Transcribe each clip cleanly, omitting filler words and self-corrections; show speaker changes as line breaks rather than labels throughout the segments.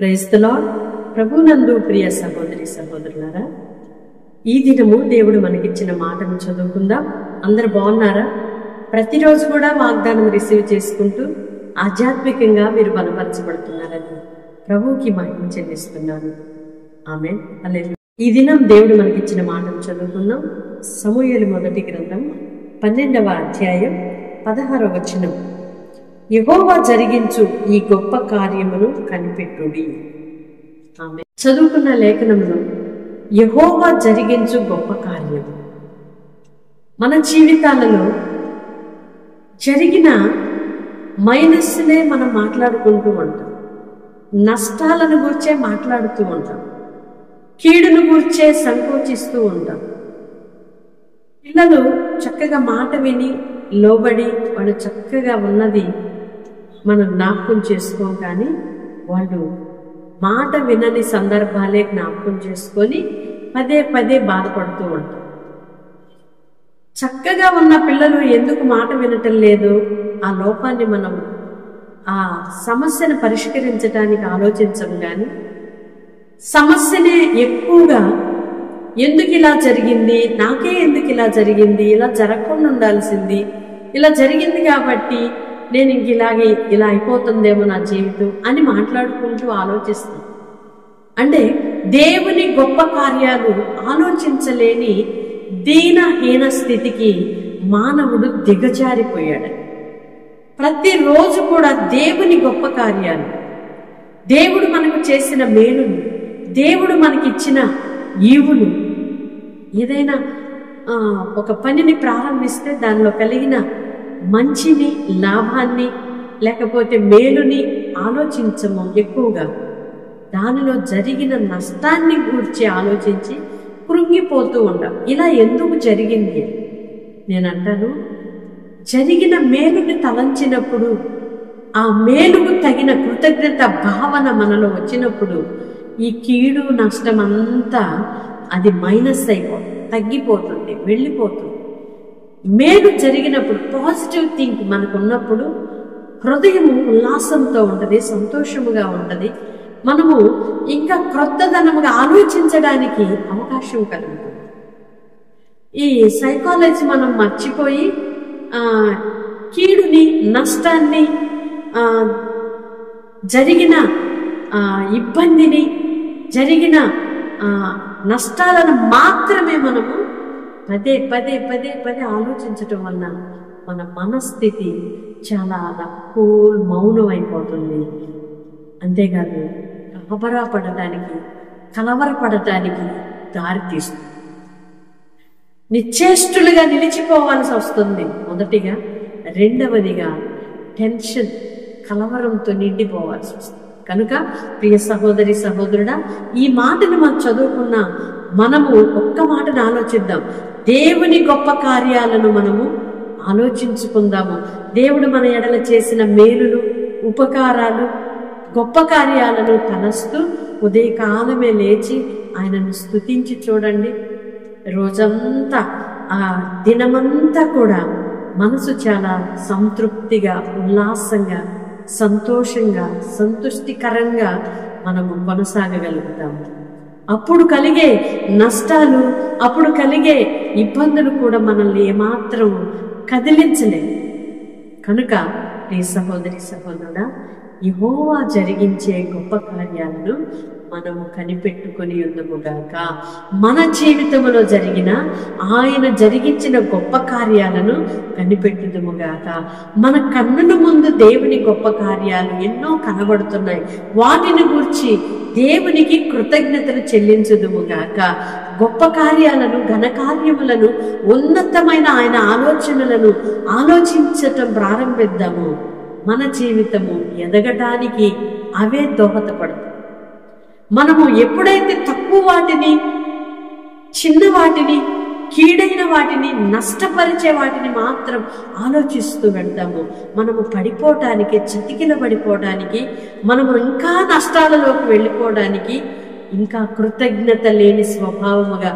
Praise the lord. ప్రభునందు ప్రియ సహోదరి సహోదరులారా, ఈ దినము దేవుడు మనకిచ్చిన మాటను చదువుకుందాం. అందరు బాగున్నారా? ప్రతిరోజు కూడా వాగ్దానం రిసీవ్ చేసుకుంటూ ఆధ్యాత్మికంగా మీరు బలపరచబడుతున్నారని ప్రభువుకి మహిమ చెల్లిస్తున్నాను. ఆమేన్. హల్లెలూయా. ఈ దినం దేవుడు మనకిచ్చిన మాటను చదువుకుందాం. సమూయేలు మొదటి గ్రంథం 12వ అధ్యాయం 16వ వచనం. యెహోవా జరిగించు ఈ గొప్ప కార్యమును కనిపెట్టుడి. ఆమేన్. చదువుకున్న లేఖనంలో యెహోవా జరిగించు గొప్ప కార్యం. మన జీవితాలలో జరిగిన మైనస్నే మనం మాట్లాడుకుంటూ ఉంటాం, నష్టాలను గూర్చే మాట్లాడుతూ ఉంటాం, కీడును గూర్చే సంకోచిస్తూ ఉంటాం. పిల్లలు చక్కగా మాట విని లోబడి వాళ్ళు చక్కగా ఉన్నది మనం జ్ఞాపకం చేసుకోం, కానీ వాళ్ళు మాట వినని సందర్భాలే జ్ఞాపకం చేసుకొని పదే పదే బాధపడుతూ ఉంటాం. చక్కగా ఉన్న పిల్లలు ఎందుకు మాట వినటం లేదు? ఆ లోపాన్ని మనం ఆ సమస్యను పరిష్కరించడానికి ఆలోచించము, కానీ సమస్యనే ఎక్కువగా ఎందుకు ఇలా జరిగింది, నాకే ఎందుకు ఇలా జరిగింది, ఇలా జరగకుండా ఉండాల్సింది, ఇలా జరిగింది కాబట్టి నేను ఇంక ఇలా అయిపోతుందేమో నా జీవితం అని మాట్లాడుకుంటూ ఆలోచిస్తాం. అంటే దేవుని గొప్ప కార్యాలు ఆలోచించలేని దీనహీన స్థితికి మానవుడు దిగజారిపోయాడు. ప్రతిరోజు కూడా దేవుని గొప్ప కార్యాలు, దేవుడు మనకు చేసిన మేలును, దేవుడు మనకిచ్చిన ఈవులు, ఏదైనా ఒక పనిని ప్రారంభిస్తే దానిలో కలిగిన మంచిని, లాభాన్ని, లేకపోతే మేలుని ఆలోచించము. ఎక్కువగా దానిలో జరిగిన నష్టాన్ని గూర్చి ఆలోచించి కృంగిపోతూ ఉంటాం. ఇలా ఎందుకు జరిగింది? నేనంటాను, జరిగిన మేలుని తలంచినప్పుడు, ఆ మేలుకు తగిన కృతజ్ఞత భావన మనలో వచ్చినప్పుడు ఈ కీడు నష్టం అంతా అది మైనస్ అయిపోతుంది, తగ్గిపోతుంది, వెళ్ళిపోతుంది. మేలు జరిగినప్పుడు పాజిటివ్ థింక్ మనకు ఉన్నప్పుడు హృదయము ఉల్లాసంతో ఉంటుంది, సంతోషముగా ఉంటుంది. మనము ఇంకా క్రొత్తదనముగా ఆలోచించడానికి అవకాశం కలుగుతుంది. ఈ సైకాలజీ మనం మర్చిపోయి కీడుని, నష్టాన్ని, జరిగిన ఇబ్బందిని, జరిగిన నష్టాలను మాత్రమే మనము పదే పదే పదే పదే ఆలోచించటం వలన మన మనస్థితి చాలా కూల్, మౌనం అయిపోతుంది. అంతేకాదు కలవరపడటానికి దారితీస్తుంది. నిశ్చేష్టులుగా నిలిచిపోవాల్సి వస్తుంది మొదటిగా. రెండవదిగా టెన్షన్, కలవరంతో నిండిపోవాల్సి వస్తుంది. కనుక ప్రియ సహోదరి సహోదరుడా, ఈ మాటను మనం చదువుకున్న మనము ఒక్క మాటను ఆలోచిద్దాం. దేవుని గొప్ప కార్యాలను మనము ఆలోచించుకుందాము. దేవుడు మన ఎడల చేసిన మేలులు, ఉపకారాలు, గొప్ప కార్యాలను తలస్తూ ఉదయకాలమే లేచి ఆయనను స్తుతించి చూడండి. రోజంతా, ఆ దినమంతా కూడా మనసు చాలా సంతృప్తిగా, ఉల్లాసంగా, సంతోషంగా, సంతుష్టికరంగా మనము కొనసాగగలుగుతాము. అప్పుడు కలిగే నష్టాలు, అప్పుడు కలిగే ఇబ్బందులు కూడా మనల్ని ఏమాత్రం కదిలించలేవు. కనుక ఈ సహోదరి సహోదరుడా, యెహోవా జరిగించే గొప్ప కార్యాలను మనము కనిపెట్టుకొని ఉందుముగాక. మన జీవితంలో జరిగిన ఆయన జరిగించిన గొప్ప కార్యాలను కనిపెట్టుదుముగాక. మన కన్నుల ముందు దేవుని గొప్ప కార్యాలు ఎన్నో కనబడుతున్నాయి. వాటిని గూర్చి దేవునికి కృతజ్ఞతలు చెల్లించుదుముగాక. గొప్ప కార్యాలను, ఘనకార్యములను, ఉన్నతమైన ఆయన ఆలోచనలను ఆలోచించటం ప్రారంభిద్దాము. మన జీవితము ఎదగటానికి అవే దోహదపడతాయి. మనము ఎప్పుడైతే తక్కువ వాటిని, చిన్న వాటిని, కీడైన వాటిని, నష్టపరిచే వాటిని మాత్రం ఆలోచిస్తూ వెళ్తాము, మనము పడిపోవటానికి, చతికిల పడిపోవడానికి, మనము ఇంకా నష్టాలలోకి వెళ్ళిపోవడానికి, ఇంకా కృతజ్ఞత లేని స్వభావముగా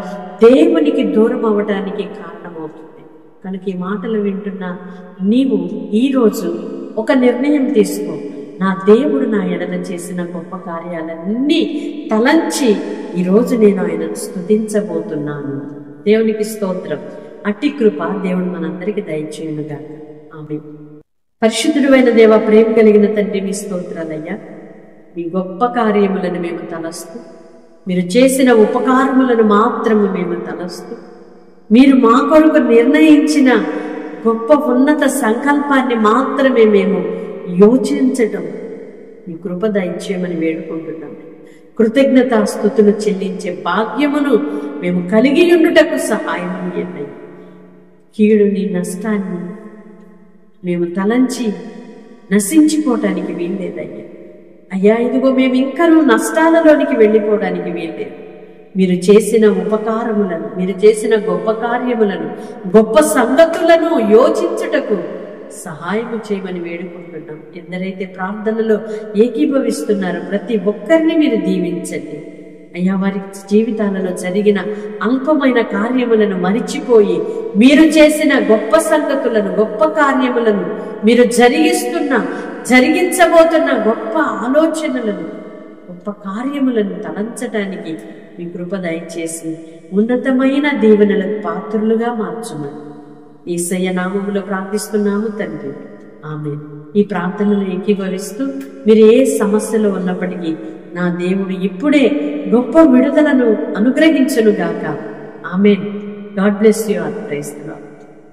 దేవునికి దూరం అవ్వటానికి కారణమవుతుంది. కనుక ఈ మాటలు వింటున్న నీవు ఈరోజు ఒక నిర్ణయం తీసుకో. నా దేవుడు నా ఎడల చేసిన గొప్ప కార్యాలన్నీ తలంచి ఈరోజు నేను ఆయనను స్తుతించబోతున్నాను. దేవునికి స్తోత్రం. అట్టి కృప దేవుడు మనందరికీ దయచేయునుగాక. ఆమేన్. పరిశుద్ధుడైన దేవ, ప్రేమ కలిగిన తండ్రి, మీ స్తోత్రాలయ్యా. మీ గొప్ప కార్యములను మేము తలస్తూ, మీరు చేసిన ఉపకారములను మాత్రము మేము తలస్తూ, మీరు మా కొరకు నిర్ణయించిన గొప్ప ఉన్నత సంకల్పాన్ని మాత్రమే మేము యోచించటం మీ కృప దయచేయమని వేడుకుంటున్నాం. కృతజ్ఞతాస్తుతులు చెల్లించే భాగ్యమును మేము కలిగి ఉండుటకు సహాయం చేయండి. కీడుని, నష్టాన్ని మేము తలంచి నశించిపోవటానికి వీల్లేదయ్యా. అయ్యా, ఇదిగో మేము ఇంకనూ నష్టాలలోనికి వెళ్ళిపోవడానికి వీల్లేదు. మీరు చేసిన ఉపకారములను, మీరు చేసిన గొప్ప కార్యములను, గొప్ప సంగతులను యోచించుటకు సహాయము చేయమని వేడుకుంటున్నాం. ఎందరైతే ప్రార్థనలో ఏకీభవిస్తున్నారో ప్రతి ఒక్కరిని మీరు దీవించండి అయ్యా. వారి జీవితాలలో జరిగిన అల్పమైన కార్యములను మరిచిపోయి మీరు చేసిన గొప్ప సంగతులను, గొప్ప కార్యములను, మీరు జరిగించబోతున్న గొప్ప ఆలోచనలను, గొప్ప కార్యములను తలంచటానికి మీ కృప దయచేసి ఉన్నతమైన దీవెనలకు పాత్రులుగా మార్చుమని యేసయ్య నామములో ప్రార్థిస్తున్నాము తండ్రి. ఆమేన్. ఈ ప్రార్థనను ఏకీభవిస్తూ మీరు ఏ సమస్యలో ఉన్నప్పటికీ నా దేవుడు ఇప్పుడే గొప్ప విడుదలను అనుగ్రహించునుగాక. Amen. God bless you all. Praise the lord.